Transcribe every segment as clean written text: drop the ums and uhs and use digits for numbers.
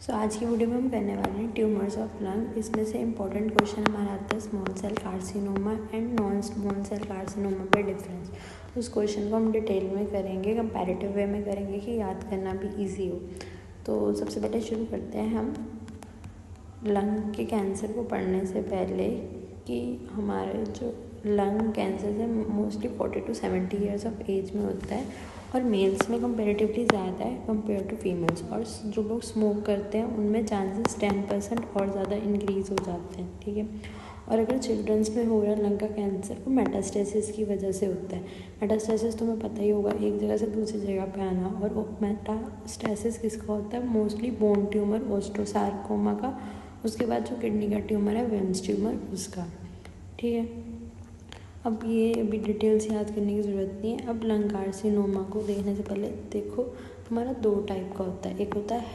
सो आज की वीडियो में हम करने वाले हैं ट्यूमर्स ऑफ लंग। इसमें से इम्पोर्टेंट क्वेश्चन हमारा आता है small cell carcinoma and non small cell carcinoma पे डिफरेंस। उस क्वेश्चन को हम डिटेल में करेंगे, कंपैरेटिव वे में करेंगे कि याद करना भी इजी हो। तो सबसे पहले शुरू करते हैं हम लंग के कैंसर को पढ़ने से पहले कि हमारे जो लंग कैंसर है mostly 40 to 70 years of age में होता है और मेल्स में कंपेरेटिवली ज़्यादा है कंपेयर टू फीमेल्स। और जो लोग स्मोक करते हैं उनमें चांसेस 10% और ज़्यादा इंक्रीज़ हो जाते हैं, ठीक है। और अगर चिल्ड्रंस में हो रहा है लंग का कैंसर वो मेटास्टेसिस की वजह से होता है। मेटास्टेसिस तुम्हें पता ही होगा, एक जगह से दूसरी जगह पे आना। और वो मेटास्टेसिस किसका होता है? मोस्टली बोन ट्यूमर, ओस्टोसार्कोमा का, उसके बाद जो किडनी का ट्यूमर है वेन्स ट्यूमर उसका, ठीक है। अब ये अभी डिटेल्स याद करने की ज़रूरत नहीं है। अब लंग कार्सिनोमा को देखने से पहले देखो हमारा दो टाइप का होता है, एक होता है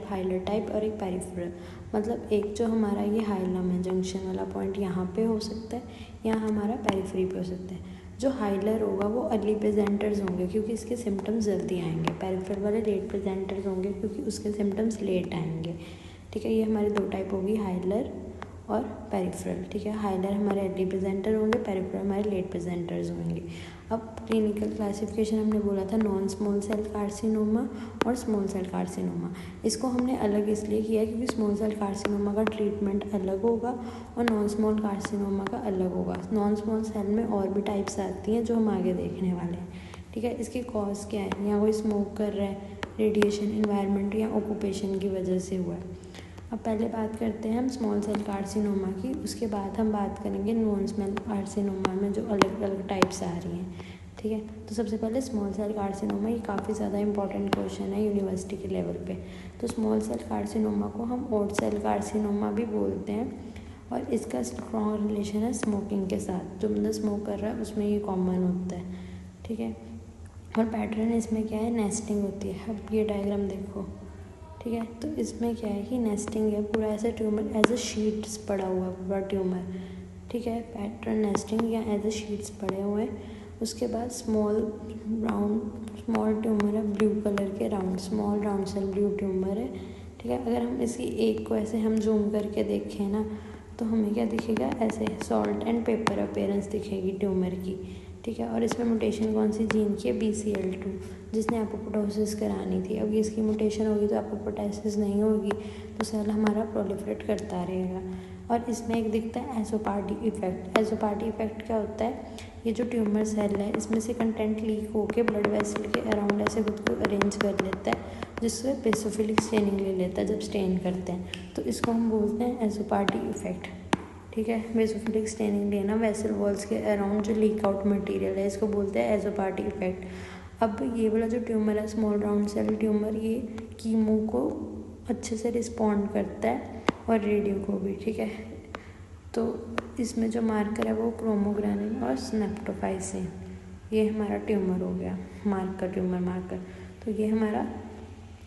हाइलर टाइप और एक पेरिफेरल। मतलब एक जो हमारा ये हाइलम है, जंक्शन वाला पॉइंट यहाँ पे हो सकता है या हमारा पेरिफेरी पे हो सकता है। जो हाइलर होगा वो अर्ली प्रेजेंटर्स होंगे क्योंकि इसके सिम्टम्स जल्दी आएंगे। पेरिफेरल वाले लेट प्रेजेंटर्स होंगे क्योंकि उसके सिम्टम्स लेट आएंगे, ठीक है। ये हमारे दो टाइप होगी, हाइलर और पेरिफेरल, ठीक है। हाइलर हमारे अर्ली प्रेजेंटर होंगे, पेरिफेरल हमारे लेट प्रेजेंटर्स होंगे। अब क्लिनिकल क्लासिफिकेशन हमने बोला था नॉन स्मॉल सेल कार्सिनोमा और स्मॉल सेल कार्सिनोमा। इसको हमने अलग इसलिए किया क्योंकि स्मॉल सेल कार्सिनोमा का ट्रीटमेंट अलग होगा और नॉन स्मॉल कार्सिनोमा का अलग होगा। नॉन स्मॉल सेल में और भी टाइप्स आती हैं जो हम आगे देखने वाले हैं, ठीक है। इसकी कॉज क्या है? या कोई स्मोक कर रहा है, रेडिएशन, इन्वायरमेंट या ऑक्यूपेशन की वजह से हुआ है। अब पहले बात करते हैं हम स्मॉल सेल कार्सिनोमा की, उसके बाद हम बात करेंगे नॉन स्मॉल कार्सिनोमा में जो अलग अलग टाइप्स आ रही हैं, ठीक है। तो सबसे पहले स्मॉल सेल कार्सिनोमा, ये काफ़ी ज़्यादा इंपॉर्टेंट क्वेश्चन है यूनिवर्सिटी के लेवल पे। तो स्मॉल सेल कार्सिनोमा को हम ओड सेल कार्सिनोमा भी बोलते हैं और इसका स्ट्रॉन्ग रिलेशन है स्मोकिंग के साथ। जो बंदा स्मोक कर रहा है उसमें ये कॉमन होता है, ठीक है। और पैटर्न इसमें क्या है? नेस्टिंग होती है। अब ये डायग्राम देखो, ठीक है। तो इसमें क्या है कि नेस्टिंग है, पूरा ऐसे ट्यूमर एज अ शीट्स पड़ा हुआ पूरा ट्यूमर, ठीक है। पैटर्न नेस्टिंग या एज अ शीट्स पड़े हुए हैं। उसके बाद स्मॉल ट्यूमर है, ब्लू कलर के small round cell blue tumour है, ठीक है। अगर हम इसकी एक को ऐसे हम जूम करके देखें ना तो हमें क्या दिखेगा? ऐसे सॉल्ट एंड पेपर अपीयरेंस दिखेगी ट्यूमर की, ठीक है। और इसमें म्यूटेशन कौन सी जीन की है? BCL2, जिसने एपोप्टोसिस करानी थी। अब इसकी म्यूटेशन होगी तो एपोप्टोसिस नहीं होगी तो सेल हमारा प्रोलिफरेट करता रहेगा। और इसमें एक दिखता है एसोपार्टी इफेक्ट। एसोपार्टी इफेक्ट क्या होता है? ये जो ट्यूमर सेल है इसमें से कंटेंट लीक होकर ब्लड वेसल के अराउंड ऐसे खुद को अरेंज कर लेता है, जिससे बेसोफिलिक स्टेनिंग ले लेता है जब स्टेन करते हैं। तो इसको हम बोलते हैं एसोपार्टी इफेक्ट, ठीक है। बेसोफिलिक स्टेनिंग लेना वेसल वॉल्स के अराउंड जो लीक आउट मटेरियल है, इसको बोलते हैं एसोपार्टी इफेक्ट। अब ये वाला जो ट्यूमर है स्मॉल राउंड सेल ट्यूमर, ये कीमो को अच्छे से रिस्पॉन्ड करता है और रेडियो को भी, ठीक है। तो इसमें जो मार्कर है वो क्रोमोग्रानिन और स्नेप्टोफाइसिन, ये हमारा ट्यूमर हो गया, ट्यूमर मार्कर। तो ये हमारा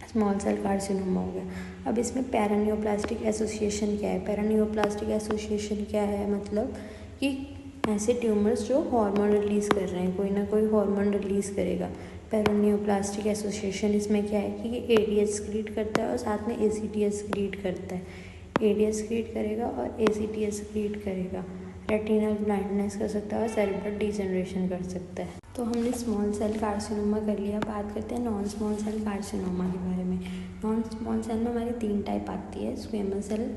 स्मॉल सेल कार्सिनोमा हो गया। अब इसमें पैरानियोप्लास्टिक एसोसिएशन क्या है? पैरानियोप्लास्टिक एसोसिएशन क्या है? मतलब कि ऐसे ट्यूमर्स जो हार्मोन रिलीज़ कर रहे हैं, कोई ना कोई हार्मोन रिलीज़ करेगा। पैरानियोप्लास्टिक एसोसिएशन इसमें क्या है कि ये ADH सक्रीट करता है और साथ में ACTH सक्रीट करता है। ADH सक्रीट करेगा और ACTH सक्रीट करेगा। रेटिनल ब्लाइंडनेस कर सकता है और सेरेब्रल डिजनरेशन कर सकता है। तो हमने स्मॉल सेल कार्सिनोमा कर लिया। बात करते हैं नॉन स्मॉल सेल कार्सिनोमा के बारे में। नॉन स्मॉल सेल में हमारी 3 टाइप आती है, स्क्वेमस सेल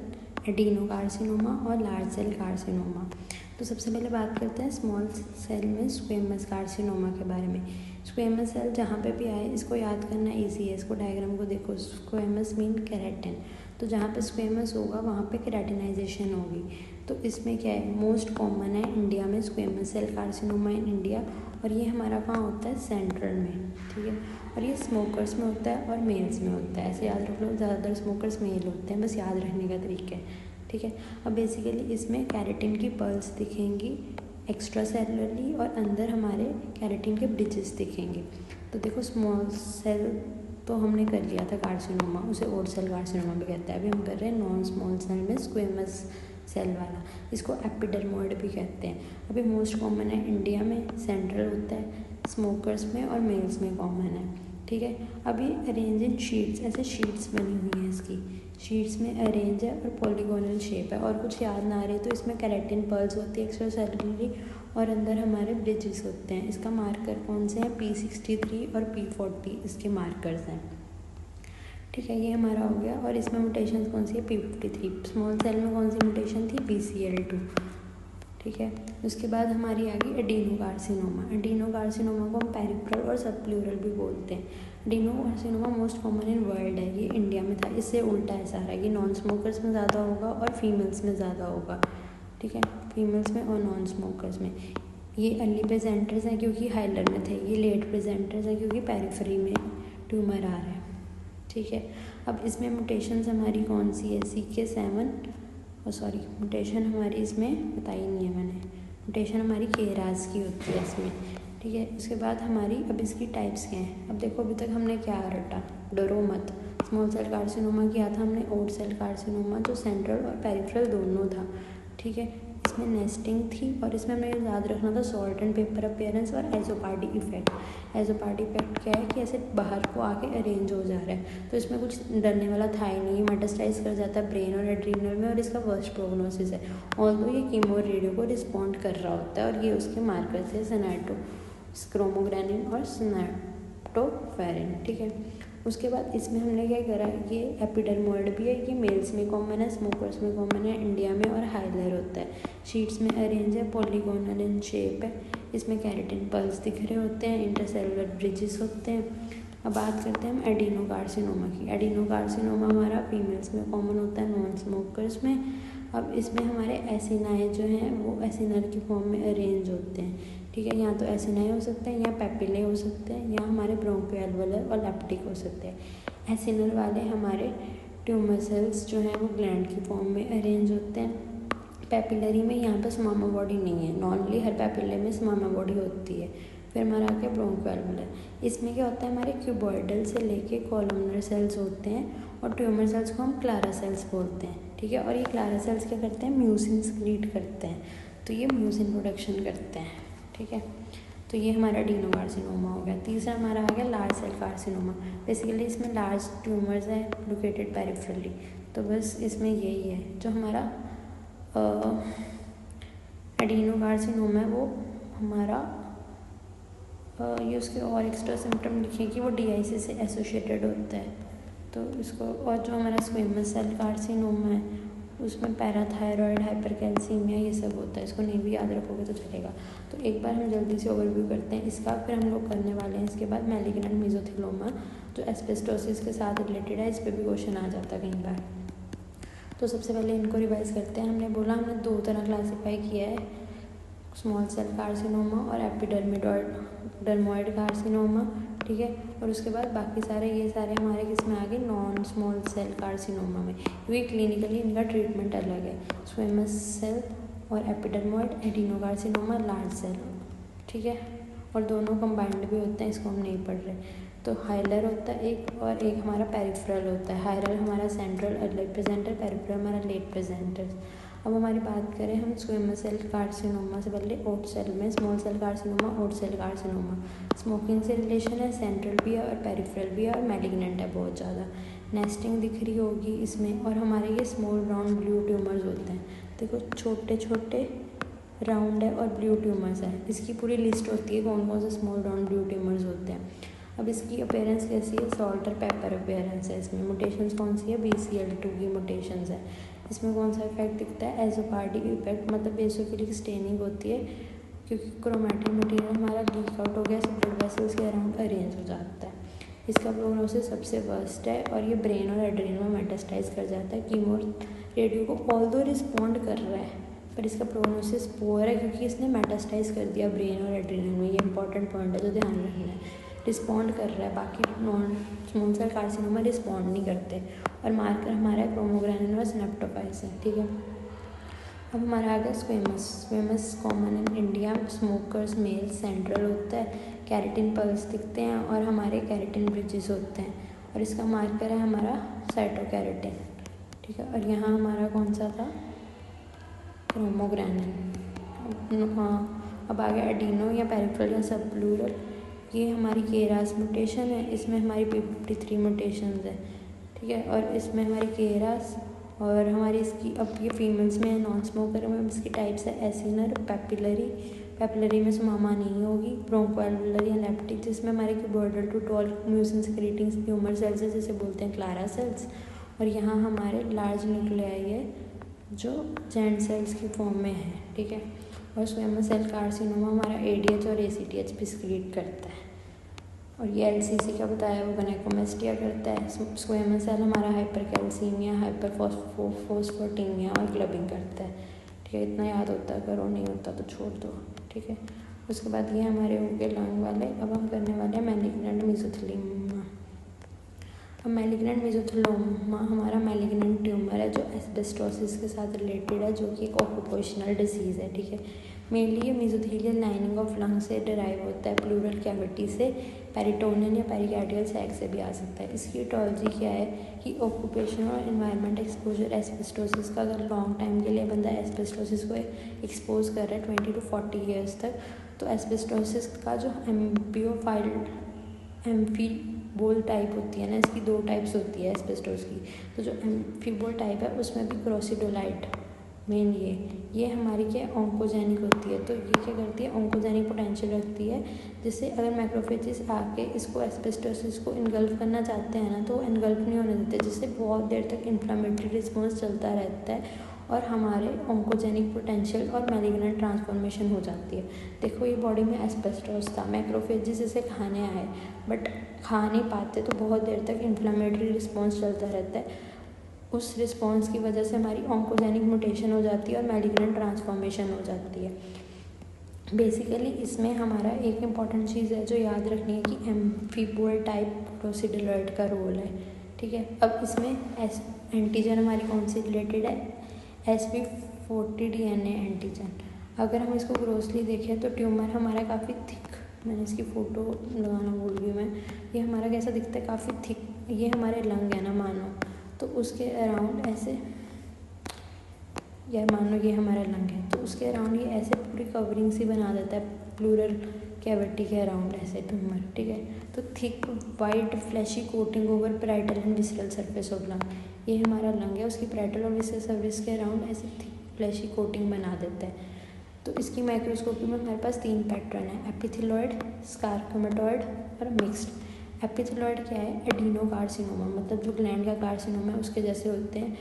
एडिनोकार्सिनोमा और लार्ज सेल कार्सिनोमा। तो सबसे पहले बात करते हैं स्मॉल सेल में स्क्वेमस कार्सिनोमा के बारे में। स्क्वेमस सेल जहाँ पे भी आए इसको याद करना इजी है। इसको डायग्राम को देखो, स्क्वेमस मीन केराटिन। तो जहाँ पे स्क्वेमस होगा वहाँ पे केराटिनाइजेशन होगी। तो इसमें क्या है? मोस्ट कॉमन है इंडिया में squamous cell carcinoma in India. और ये हमारा कहाँ होता है? सेंट्रल में, ठीक है। और ये स्मोकर्स में होता है और मेल्स में होता है। ऐसे याद रख लो, ज़्यादातर स्मोकर्स मेल होते हैं, बस याद रखने का तरीका है, ठीक है। अब बेसिकली इसमें कैरेटिन की पल्स दिखेंगी एक्स्ट्रा सेलुलरली और अंदर हमारे कैरेटिन के ब्रिजेस दिखेंगे। तो देखो स्मॉल सेल तो हमने कर लिया था कार्सिनोमा, उसे ओड सेल कार्सिनोमा भी कहते हैं। अभी हम कर रहे हैं नॉन स्मॉल सेल में स्क्वेमस सेल वाला, इसको एपिडर्मोइड भी कहते हैं। अभी मोस्ट कॉमन है इंडिया में, सेंट्रल होता है, स्मोकर्स में और मेल्स में कॉमन है, ठीक है। अभी अरेंज इन शीट्स, ऐसे शीट्स बनी हुई हैं इसकी, शीट्स में अरेंज है और पॉलीगोनल शेप है। और कुछ याद ना आ रहे तो इसमें केराटिन पल्स होती है एक्स्ट्रा सेलुलरी और अंदर हमारे ब्रिजेस होते हैं। इसका मार्कर कौन से हैं? P63 और P40 इसके मार्कर्स हैं। ठीक है, ये हमारा हो गया। और इसमें म्यूटेशन कौन सी है? P53। स्मॉल सेल में कौन सी म्यूटेशन थी? BCL2। ठीक है, उसके बाद हमारी आ गई एडिनोकार्सिनोमा। एडिनोकार्सिनोमा को हम पेरिफेरल और सबप्लूरल भी बोलते हैं। Adenocarcinoma most common in world है, ये इंडिया में था। इससे उल्टा है सारा, ये नॉन स्मोकर्स में ज़्यादा होगा और फीमेल्स में ज़्यादा होगा। ठीक है, फीमेल्स में और नॉन स्मोकर्स में। ये अर्ली प्रेजेंटर्स हैं क्योंकि हाइलर में थे, ये लेट प्रेजेंटर्स हैं क्योंकि पेरिफेरी में ट्यूमर आ रहा है। ठीक है, अब इसमें म्यूटेशंस हमारी कौन सी है? CK7 म्यूटेशन हमारी इसमें बताई नहीं है मैंने। म्यूटेशन हमारी KRAS की होती है इसमें। ठीक है, उसके बाद हमारी अब इसकी टाइप्स क्या हैं? अब देखो अभी तक हमने क्या रटा? डरो मत। स्मॉल सेल कार्सिनोमा किया था हमने, ओड सेल कार्सिनोमा जो सेंट्रल और पेरिफेरल दोनों था। ठीक है, इसमें नेस्टिंग थी और इसमें हमें याद रखना था सॉल्ट एंड पेपर अपीयरेंस और एजोपार्डी इफेक्ट। एजोपार्डी इफेक्ट क्या है कि ऐसे बाहर को आके अरेंज हो जा रहा है, तो इसमें कुछ डरने वाला था ही नहीं। मेटास्टाइज कर जाता है ब्रेन और एड्रीनल में और इसका वर्स्ट प्रोग्नोसिस है। ऑल्दो ये कीमो रेडियो को रिस्पॉन्ड कर रहा होता है और ये उसके मार्कर्स है क्रोमोग्रेनिन और सिनेप्टोफेरिन। ठीक है, उसके बाद इसमें हमने क्या करा? ये एपिडर्मोइड भी है, ये मेल्स में कॉमन है, स्मोकर्स में कॉमन है, इंडिया में और हाइलर होता है। शीट्स में अरेंज है, पॉलीगोनल इन शेप है, इसमें केराटिन पल्स दिख रहे होते हैं, इंटरसेलुलर ब्रिजेस होते हैं। अब बात करते हैं हम एडिनोकार्सिनोमा की। एडिनोकार्सिनोमा हमारा फीमेल्स में कॉमन होता है, नॉन स्मोकर्स में। अब इसमें हमारे एसिनाए जो हैं वो एसिनल की फॉर्म में अरेंज होते हैं। ठीक है, यहाँ तो एसिनाए हो सकते हैं, या पेपिले हो सकते हैं, या हमारे ब्रोंकोएल्वोलर और लेप्टिक हो सकते हैं। एसिनल वाले हमारे ट्यूमर सेल्स जो हैं वो ग्लैंड की फॉर्म में अरेंज होते हैं। पेपिलरी में यहाँ पर स्मामा बॉडी नहीं है, नॉर्मली हर पेपिले में स्मामा बॉडी होती है। फिर हमारा आ गया ब्रोंकोएल्वोलर। इसमें क्या होता है? हमारे क्यूबॉइडल से लेके कॉलमनर सेल्स होते हैं और ट्यूमर सेल्स को हम क्लारा सेल्स बोलते हैं। ठीक है, और ये क्लारा सेल्स क्या करते हैं? म्यूसिन सिक्रीट करते हैं, तो ये म्यूसिन प्रोडक्शन करते हैं। ठीक है, तो ये हमारा एडिनोकार्सिनोमा हो गया। तीसरा हमारा आ गया लार्ज सेल कार्सिनोमा। बेसिकली इसमें लार्ज ट्यूमर्स है लोकेटेड पेरिफेरली, तो बस इसमें यही है। जो हमारा एडिनोकार्सिनोमा है वो हमारा ये उसके और एक्स्ट्रा सिम्टम लिखे कि वो DIC से एसोसिएटेड होता है, तो इसको। और जो हमारा स्क्वेमस सेल कार्सिनोमा है उसमें पैराथायरॉयड, हाइपरकैल्सीमिया ये सब होता है। इसको नहीं भी याद रखोगे तो चलेगा। तो एक बार हम जल्दी से ओवरव्यू करते हैं इसका, फिर हम लोग करने वाले हैं इसके बाद मैलिग्नेंट मेसोथेलियोमा जो एस्बेस्टोसिस के साथ रिलेटेड है। इस पर भी क्वेश्चन आ जाता है कई बार। तो सबसे पहले इनको रिवाइज करते हैं। हमने बोला हमने 2 तरह क्लासीफाई किया है, स्मॉल सेल कार्सिनोमा और एपिडर्मोइड कार्सिनोमा। ठीक है, और उसके बाद बाकी सारे ये सारे हमारे किस में आ गए? नॉन स्मॉल सेल कार्सिनोमा में, क्योंकि क्लिनिकली इनका ट्रीटमेंट अलग है। स्क्वेमस सेल और एपिडर्मोइड, एडिनोकार्सिनोमा लार्ज सेल। ठीक है, और दोनों कंबाइंड भी होते हैं, इसको हम नहीं पढ़ रहे। तो हाइलर होता है एक, और एक हमारा पेरिफेरल होता है। हाइलर हमारा सेंट्रल अर्ली प्रेजेंटर, पेरिफेरल हमारा लेट प्रेजेंटर। अब हमारी बात करें हम स्क्वेमस सेल कार्सिनोमा से पहले ओड सेल में, small cell carcinoma, oat cell carcinoma. Smoking से रिलेशन है, सेंट्रल भी है और पेरिफेरल भी है और मैलिग्नेंट है बहुत ज़्यादा। नेस्टिंग दिख रही होगी इसमें, और हमारे ये स्मॉल राउंड ब्लू ट्यूमर्स होते हैं। देखो छोटे छोटे राउंड है और ब्लू ट्यूमर्स है। इसकी पूरी लिस्ट होती है कौन कौन से स्मॉल राउंड ब्लू ट्यूमर्स होते हैं। अब इसकी अपीयरेंस कैसी है? सॉल्ट और पेपर अपीयरेंस है। इसमें म्यूटेशंस कौन सी है? BCL2 की म्यूटेशंस है। इसमें कौन सा इफेक्ट दिखता है? एजोपार्डिक इफेक्ट, मतलब बेसोफिलिक स्टेनिंग होती है क्योंकि क्रोमैटिक मटेरियल हमारा लीक आउट हो गया, सब ब्लड वेसल्स के अराउंड अरेंज हो जाता है। इसका प्रोग्नोसिस सबसे वर्स्ट है और ये ब्रेन और एड्रीनल में मेटास्टाइज कर जाता है। कीमो रेडियो को ऑल्दो रिस्पॉन्ड कर रहा है पर इसका प्रोग्नोसिस पुअर है क्योंकि इसने मेटास्टाइज कर दिया ब्रेन और एड्रीनल में। ये इंपॉर्टेंट पॉइंट है जो ध्यान रखना है। रिस्पॉन्ड कर रहा है, बाकी non small cell carcinoma respond नहीं करते। और मार्कर हमारा क्रोमोग्रेनिन और सिनेप्टोफाइस है। ठीक है, अब हमारा आ गया squamous. Squamous common in India, smokers male, central होता है, केराटिन पल्स दिखते हैं और हमारे केराटिन ब्रिजेस होते हैं। और इसका मार्कर है हमारा साइटोकेराटिन। ठीक है, और यहाँ हमारा कौन सा था? क्रोमोग्रेनिन। हाँ, अब आ गया एडिनो या पेरिफेरल या सबप्लूरल। ये हमारी KRAS म्यूटेशन है, इसमें हमारी P53 म्यूटेशंस है। ठीक है। और इसमें हमारी केरास और हमारी इसकी अब ये फीमेल्स में नॉन स्मोकर में इसकी टाइप्स है एसिनर, पेपिलरी में सुमामा नहीं होगी, ब्रोंकोएल्वुलर या लेप्टिक जिसमें हमारे cuboidal to tall mucin secreting tumour cells है जिसे बोलते हैं क्लारा सेल्स। और यहाँ हमारे लार्ज न्यूक्लियाई है जो जेंट सेल्स की फॉर्म में है, ठीक है। और स्क्वेमस सेल कार्सिनोमा हमारा ADH और ACTH भी सिक्रीट करता है। और ये LCC का बताया वो गनाइकोमेस्टिया करता है। स्क्वेमस सेल हमारा हाइपरकैल्सीमिया, हाइपरफॉस्फोटीमिया और क्लबिंग करता है, ठीक है। इतना याद होता है, करो नहीं होता तो छोड़ दो, ठीक है। उसके बाद ये हमारे हो गए लंग वाले। अब हम करने वाले हैं मैलिग्नेंट मेसोथेलियोमा। अब मैलिग्नेंट मेसोथेलियोमा हमारा मैलिग्नेंट ट्यूमर है जो एस्बेस्टोसिस के साथ रिलेटेड है, जो कि एक ऑक्यूपेशनल डिसीज़ है, ठीक है। मेनली ये मेसोथेलियल लाइनिंग ऑफ लंग से डिराइव होता है, प्लूरल कैविटी से, पेरिटोनियल या पेरिकार्डियल सैक से भी आ सकता है। इसकी इटोलॉजी क्या है कि ऑक्यूपेशन और एनवायरनमेंट एक्सपोजर एस्बेस्टोसिस का, अगर लॉन्ग टाइम के लिए बंदा एस्बेस्टोसिस को एक्सपोज कर रहा है 20 to 40 ईयर्स तक, तो एस्बेस्टोसिस का जो एम्फीबोल टाइप होती है ना, इसकी 2 टाइप्स होती है एस्बेस्टोस की। तो जो एम्फीबोल टाइप है उसमें भी क्रोसिडोलाइट मेन ये हमारी क्या ऑन्कोजेनिक होती है। तो ये क्या करती है, ऑन्कोजेनिक पोटेंशियल रखती है, जिससे अगर मैक्रोफेजेस आके इसको एस्बेस्टोसिस को इनगल्फ करना चाहते हैं ना, तो वो इनगल्फ नहीं होने देते, जिससे बहुत देर तक इन्फ्लामेटरी रिस्पॉन्स चलता रहता है और हमारे ऑन्कोजेनिक पोटेंशियल और मैलिग्नेंट ट्रांसफॉर्मेशन हो जाती है। देखो ये बॉडी में एस्बेस्टोस था, मैक्रोफेजेस इसे खाने आए बट खा नहीं पाते, तो बहुत देर तक इन्फ्लामेटरी रिस्पॉन्स चलता रहता है। उस रिस्पॉन्स की वजह से हमारी ऑन्कोजेनिक म्यूटेशन हो जाती है और मैलिग्नेंट ट्रांसफॉर्मेशन हो जाती है। बेसिकली इसमें हमारा एक इम्पॉर्टेंट चीज़ है जो याद रखनी है कि एम्फीबोल टाइप क्रोसिडोलाइट का रोल है, ठीक है। अब इसमें एंटीजन हमारी कौन सी रिलेटेड है, SV40 DNA एंटीजन। अगर हम इसको ग्रोसली देखें तो ट्यूमर हमारा काफ़ी थिक, मैंने इसकी फ़ोटो लगाना भूल गई मैं, ये हमारा कैसा दिखता है, काफ़ी थिक। ये हमारे लंग है ना मानो, तो उसके अराउंड ऐसे, यार मानो ये हमारा लंग है, तो उसके अराउंड ये ऐसे पूरी कवरिंग सी बना देता है प्लूरल कैविटी के अराउंड ऐसे ट्यूमर, ठीक है। तो thick white fleshy coating over parietal and visceral surface of lung, ये हमारा लंग है, उसकी पैराइटल और विसरल सरफेस के अराउंड ऐसे थिक फ्लैशी कोटिंग बना देता है। तो इसकी माइक्रोस्कोपी में हमारे पास 3 पैटर्न है, एपिथेलॉइड, स्कारकोमेटॉइड और मिक्स्ड। एपिथेलॉइड क्या है, एडिनोकार्सिनोमा, मतलब जो ग्लैंड का कार्सिनोमा है उसके जैसे होते हैं।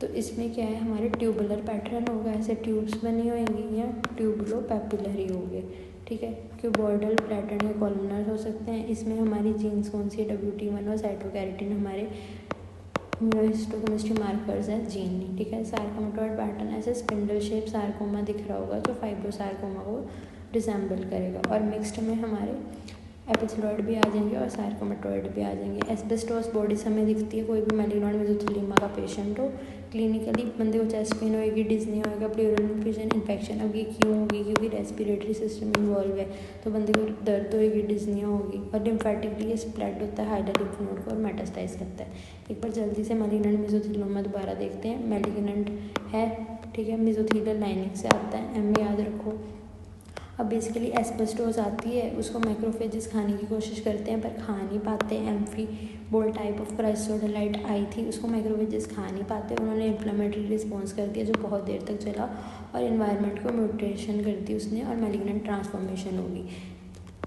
तो इसमें क्या है, हमारे ट्यूबुलर पैटर्न होगा, ऐसे ट्यूब्स बनी होंगी या ट्यूबुलो पेपिलरी होंगे, ठीक है। क्यूबॉइडल पैटर्न या कॉलमनर हो सकते हैं। इसमें हमारी जीन्स कौन सी है, WT1 और साइटोकैरेटिन हमारे हिस्टोकेमिस्ट्री मार्कर्स हैं जीन, ठीक है। सार्कोमेटॉइड पैटर्न ऐसे स्पिंडल शेप सार्कोमा दिख रहा होगा जो फाइब्रोसार्कोमा को रिसेंबल करेगा। और मिक्स्ड में हमारे एपिथेलॉइड भी आ जाएंगे और सार्कोमेटॉइड भी आ जाएंगे। एस्बेस्टोस बॉडी हमें दिखती है कोई भी मैलिग्नेंट मेसोथेलियोमा का पेशेंट हो, क्लिनिकली बंदे को चेस्ट पेन होएगी, डिज्नी होएगा, प्लूरल इन्फ्यूजन इन्फेक्शन। अब ये क्यों होगी, क्योंकि रेस्पिरेटरी सिस्टम इन्वॉल्व है, तो बंदे को दर्द होएगी, डिज्निया होगी। और लिम्फेटिकली ये स्प्रेड होता है हाइडर लिम्फ नोड को और मेटास्टाइज करता है। एक बार जल्दी से मैलिग्नेंट मेसोथेलियोमा दोबारा देखते हैं। मैलिग्नेंट है, ठीक है, मेसोथेलियल लाइनिंग से आता है, M याद रखो। अब बेसिकली एस्बेस्टोस आती है, उसको मैक्रोफेजेस खाने की कोशिश करते हैं पर खा नहीं पाते। एम्फीबोल टाइप ऑफ क्राइसोडोलाइट आई थी, उसको मैक्रोफेजेस खा नहीं पाते, उन्होंने इन्फ्लेमेटरी रिस्पॉन्स कर दिया जो बहुत देर तक चला और इन्वायरमेंट को म्यूटेशन कर दी उसने और मैलिग्नेंट ट्रांसफॉर्मेशन होगी।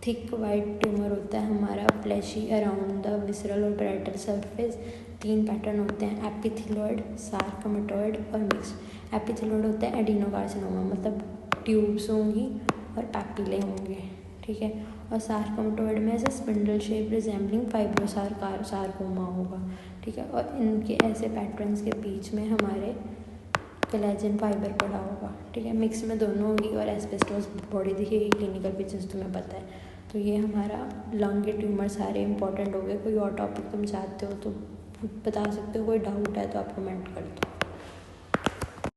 थिक वाइट ट्यूमर होता है हमारा, फ्लैशी अराउंड द विसरल और पैराइटल सरफेस। 3 पैटर्न होते हैं, एपिथेलॉइड, सार्कोमेटॉइड और मिक्स्ड। एपिथेलॉइड होता है एडिनोकार्सिनोमा, मतलब ट्यूब्स होंगी और पैपिले होंगे, ठीक है। और सार्कोमेटॉइड में ऐसे स्पिंडल शेप रिजेंबलिंग फाइब्रोसार्कोमा होगा, ठीक है। और इनके ऐसे पैटर्न्स के बीच में हमारे कोलेजन फाइबर पड़ा होगा, ठीक है। मिक्स में दोनों होंगी और एस्बेस्टोस बॉडी दिखेगी, क्लिनिकल फीचर्स तुम्हें पता है। तो ये हमारा लंग के ट्यूमर सारे इंपॉर्टेंट हो गए। कोई और टॉपिक तुम चाहते हो तो बता सकते हो, कोई डाउट है तो आप कमेंट कर दो।